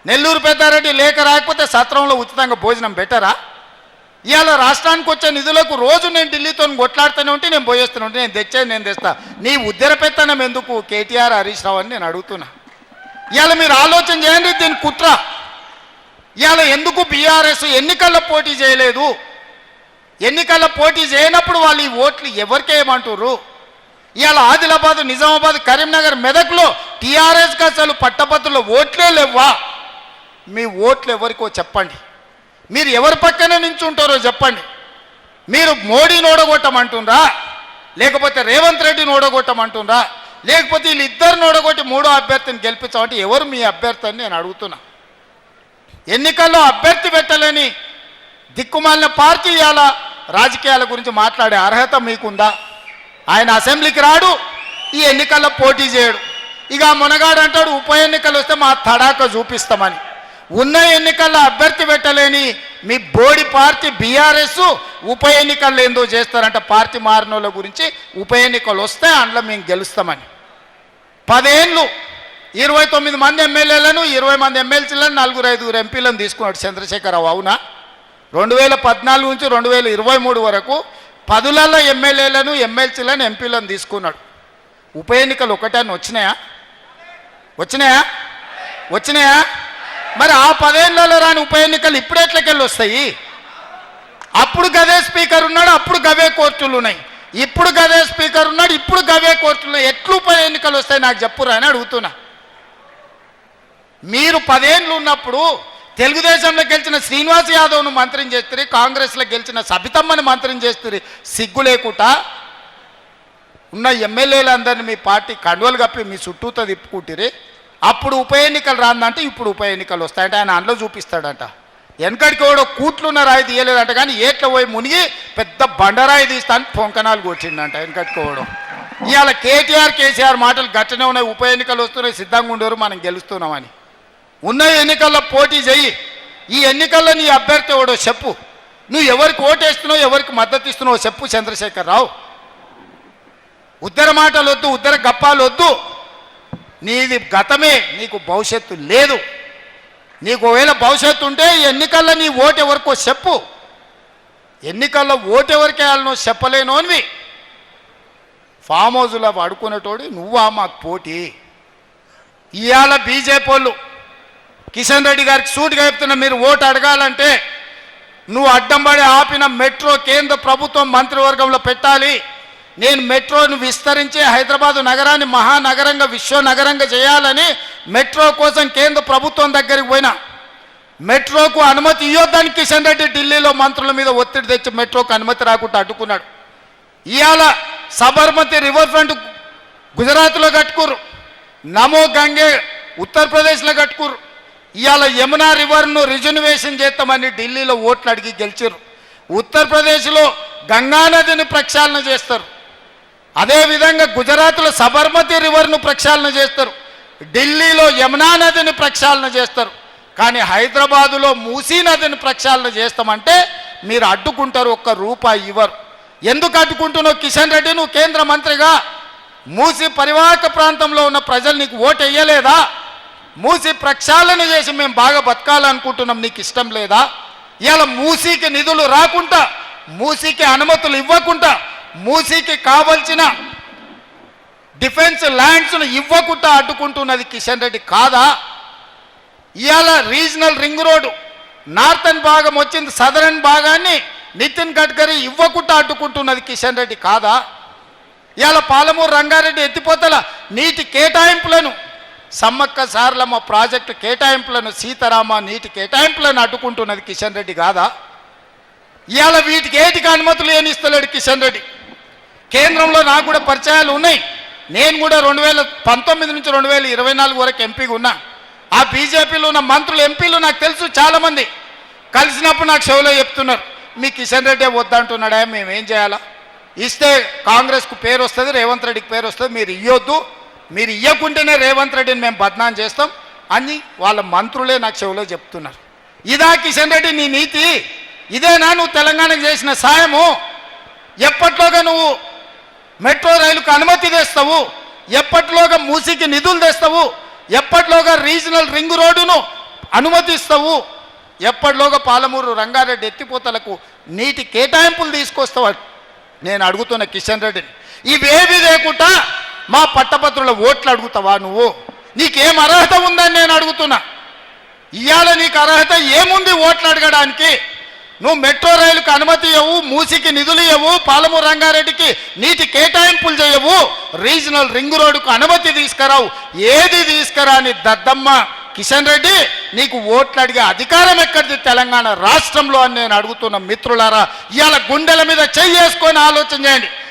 నెల్లూరు పెద్దారెడ్డి లేఖ రాకపోతే సత్రంలో ఉచితంగా భోజనం బెటరా? ఇవాళ రాష్ట్రానికి వచ్చే నిధులకు రోజు నేను ఢిల్లీతో కొట్లాడుతూనే ఉంటే నేను పోయేస్తూనే ఉంటే నేను తెచ్చేది నేను తెస్తా. నీ ఉద్దర పెత్తనం ఎందుకు కేటీఆర్ హరీష్ రావు అని నేను అడుగుతున్నా. ఇవాళ మీరు ఆలోచన చేయండి, దీని కుట్ర. ఇవాళ ఎందుకు బీఆర్ఎస్ ఎన్నికల్లో పోటీ చేయలేదు? ఎన్నికల్లో పోటీ చేయనప్పుడు వాళ్ళు ఈ ఓట్లు ఎవరికి ఏమంటారు? ఇవాళ ఆదిలాబాద్, నిజామాబాద్, కరీంనగర్, మెదక్లో టీఆర్ఎస్కి అసలు పట్టభద్రుల ఓట్లే లేవా? మీ ఓట్లు ఎవరికో చెప్పండి. మీరు ఎవరి పక్కన నించుంటారో చెప్పండి. మీరు మోడీని ఓడగొట్టమంటుండ్రా, లేకపోతే రేవంత్ రెడ్డిని ఓడగొట్టమంటుండ్రా, లేకపోతే వీళ్ళిద్దరిని ఓడగొట్టి మూడో అభ్యర్థిని గెలిపించామంటే ఎవరు మీ అభ్యర్థి అని నేను అడుగుతున్నా. ఎన్నికల్లో అభ్యర్థి పెట్టలేని దిక్కుమాలిన పార్టీ ఇవాళ రాజకీయాల గురించి మాట్లాడే అర్హత మీకుందా? ఆయన అసెంబ్లీకి రాడు, ఈ ఎన్నికల్లో పోటీ చేయడు. ఇక మునగాడు అంటాడు ఉప ఎన్నికలు వస్తే మా తడాక చూపిస్తామని. ఉన్న ఎన్నికల్లో అభ్యర్థి పెట్టలేని మీ బోడి పార్టీ బీఆర్ఎస్ ఉప ఎన్నికల్లో ఏందో చేస్తారంట. పార్టీ మారినోళ్ళ గురించి ఉప ఎన్నికలు వస్తే అందులో మేము గెలుస్తామని. 10 ఏళ్ళు 29 మంది ఎమ్మెల్యేలను, 20 మంది ఎమ్మెల్సీలను, 4-5 ఎంపీలను తీసుకున్నాడు చంద్రశేఖరరావు. అవునా? 2014 నుంచి 2023 వరకు 10లలో ఎమ్మెల్యేలను, ఎమ్మెల్సీలను, ఎంపీలను తీసుకున్నాడు. ఉప ఎన్నికలు ఒకటాన్ని వచ్చినాయా? మరి ఆ 10 ఏళ్లలో రాని ఉప ఎన్నికలు ఇప్పుడు ఎట్లకెళ్ళి వస్తాయి? అప్పుడు గదే స్పీకర్ ఉన్నాడు, అప్పుడు గవే కోర్టులు ఉన్నాయి. ఇప్పుడు గదే స్పీకర్ ఉన్నాడు, ఇప్పుడు గవే కోర్టులు ఉన్నాయి. ఎట్లు ఉప ఎన్నికలు వస్తాయి నాకు చెప్పురా అని అడుగుతున్నా. మీరు 10 ఏళ్ళు ఉన్నప్పుడు తెలుగుదేశంలో గెలిచిన శ్రీనివాస్ యాదవ్ను మంత్రిని చేస్తారు, కాంగ్రెస్లో గెలిచిన సబితమ్మని మంత్రిని చేస్తారు. సిగ్గు లేకుండా ఉన్న ఎమ్మెల్యేలందరినీ మీ పార్టీ కండువలు కప్పి మీ చుట్టూతో తిప్పుకుంటారు. అప్పుడు ఉప ఎన్నికలు రాందంటే ఇప్పుడు ఉప ఎన్నికలు వస్తాయంటే ఆయన అందులో చూపిస్తాడంట. వెనకడికి కూడా కూట్లున్న రాయి తీయలేదంట, కానీ ఏట్లో పోయి మునిగి పెద్ద బండరాయి తీస్తాను పొంకనాలు కొట్టిండంట వెనకడికి పోవడం. ఇవాళ కేటీఆర్, కేసీఆర్ మాటలు గట్టనే ఉన్నాయి. ఉప ఎన్నికలు వస్తున్నాయి, సిద్ధంగా ఉండేవారు, మనం గెలుస్తున్నామని. ఉన్న ఎన్నికల్లో పోటీ చెయ్యి. ఈ ఎన్నికల్లో నీ అభ్యర్థి ఎవడో చెప్పు. నువ్వు ఎవరికి ఓటేస్తున్నావు, ఎవరికి మద్దతు ఇస్తున్నావు చెప్పు చంద్రశేఖరరావు. ఉద్దర మాటలు వద్దు, ఉద్దర గప్పాలు వద్దు. నీది గతమే, నీకు భవిష్యత్తు లేదు. నీకు ఒకవేళ భవిష్యత్తు ఉంటే ఎన్నికల్లో నీ ఓటు ఎవరికో చెప్పు. ఎన్నికల్లో ఓటు ఎవరికి వేయాలనో చెప్పలేను అనివి. ఫామ్ హౌస్లో అడుకునేటోడు నువ్వా మాకు పోటీ? ఇవాళ బీజేపీ వాళ్ళు కిషన్ రెడ్డి గారికి సూటిగా చెప్తున్నా, మీరు ఓటు అడగాలంటే నువ్వు అడ్డంబడి ఆపిన మెట్రో కేంద్ర ప్రభుత్వం మంత్రివర్గంలో పెట్టాలి. నేను మెట్రోను విస్తరించి హైదరాబాదు నగరాన్ని మహానగరంగా, విశ్వనగరంగా చేయాలని మెట్రో కోసం కేంద్ర ప్రభుత్వం దగ్గరికి పోయినా మెట్రోకు అనుమతి ఇవ్వద్దని కిషన్ రెడ్డి ఢిల్లీలో మంత్రుల మీద ఒత్తిడి తెచ్చి మెట్రోకు అనుమతి రాకుండా అడ్డుకున్నాడు. ఇవాళ సబర్మతి రివర్ ఫ్రంట్ గుజరాత్లో కట్టుకురు, నమో గంగే ఉత్తరప్రదేశ్లో కట్టుకురు. ఇవాళ యమునా రివర్ను రిజర్వేషన్ చేస్తామని ఢిల్లీలో ఓట్లు అడిగి గెలిచారు. ఉత్తరప్రదేశ్లో గంగానదిని ప్రక్షాళన చేస్తారు. అదేవిధంగా గుజరాత్లో సబర్మతి రివర్ను ప్రక్షాళన చేస్తారు, ఢిల్లీలో యమునా నదిని ప్రక్షాళన చేస్తారు. కానీ హైదరాబాదులో మూసీ నదిని ప్రక్షాళన చేస్తామంటే మీరు అడ్డుకుంటారు, ఒక్క రూపాయి ఇవ్వరు. ఎందుకు అడ్డుకుంటున్నావు కిషన్ రెడ్డి? నువ్వు కేంద్ర మంత్రిగా మూసీ పరివాహక ప్రాంతంలో ఉన్న ప్రజలు నీకు ఓటు వేయలేదా? మూసీ ప్రక్షాళన చేసి మేము బాగా బతకాలనుకుంటున్నాం, నీకు ఇష్టం లేదా? ఇవాళ మూసీకి నిధులు రాకుండా, మూసీకి అనుమతులు ఇవ్వకుండా, మూసీకి కావలసిన డిఫెన్స్ ల్యాండ్స్ను ఇవ్వకుండా అడ్డుకుంటున్నది కిషన్ రెడ్డి కాదా? ఇవాళ రీజనల్ రింగ్ రోడ్డు నార్థన్ భాగం వచ్చింది, సదరన్ భాగాన్ని నితిన్ గడ్కరీ ఇవ్వకుండా అడ్డుకుంటున్నది కిషన్ రెడ్డి కాదా? ఇవాళ పాలమూరు రంగారెడ్డి ఎత్తిపోతల నీటి కేటాయింపులను, సమ్మక్క సారలమ్మ ప్రాజెక్టు కేటాయింపులను, సీతారామ నీటి కేటాయింపులను అడ్డుకుంటున్నది కిషన్ రెడ్డి కాదా? ఇవాళ వీటికి ఏటికి అనుమతులు ఏనిస్తలేడు కిషన్ రెడ్డి. కేంద్రంలో నాకు కూడా పరిచయాలు ఉన్నాయి. నేను కూడా 2019 నుంచి 2024 వరకు ఎంపీగా ఉన్నా. ఆ బీజేపీలో ఉన్న మంత్రులు, ఎంపీలు నాకు తెలుసు చాలామంది. కలిసినప్పుడు నాకు షోలో చెప్తున్నారు, మీ కిషన్ రెడ్డి వద్దంటున్నాడా, మేమేం చేయాలా? ఇస్తే కాంగ్రెస్కు పేరు వస్తుంది, రేవంత్ రెడ్డికి పేరు వస్తుంది, మీరు ఇవ్వద్దు, మీరు ఇవ్వకుంటేనే రేవంత్ రెడ్డిని మేము బద్నాం చేస్తాం అని వాళ్ళ మంత్రులే నాకు చెవిలో చెప్తున్నారు. ఇదా కిషన్ రెడ్డి నీ నీతి? ఇదేనా నువ్వు తెలంగాణకు చేసిన సాయము? ఎప్పట్లోగా నువ్వు మెట్రో రైలుకు అనుమతి తెస్తావు? ఎప్పట్లోగా మూసీకి నిధులు తెస్తావు? ఎప్పట్లోగా రీజనల్ రింగ్ రోడ్డును అనుమతిస్తావు, ఎప్పటిలోగా పాలమూరు రంగారెడ్డి ఎత్తిపోతలకు నీటి కేటాయింపులు తీసుకొస్తావు నేను అడుగుతున్న కిషన్ రెడ్డిని. ఇవేవి లేకుండా మా పట్టభద్రుల ఓట్లు అడుగుతావా నువ్వు? నీకేం అర్హత ఉందని నేను అడుగుతున్నా. ఇవాళ నీకు అర్హత ఏముంది ఓట్లు అడగడానికి? నువ్వు మెట్రో రైలుకు అనుమతి ఇవ్వవు, మూసికి నిధులు ఇవ్వవు, పాలమూరు రంగారెడ్డికి నీటి కేటాయింపులు చేయవు, రీజనల్ రింగ్ రోడ్డుకు అనుమతి తీసుకురావు. ఏది తీసుకురాని దద్దమ్మ కిషన్ రెడ్డి, నీకు ఓట్లు అడిగే అధికారం ఎక్కడిది తెలంగాణ రాష్ట్రంలో అని నేను అడుగుతున్న మిత్రులారా. ఇవాళ గుండెల మీద చెయ్యేసుకొని ఆలోచన చేయండి.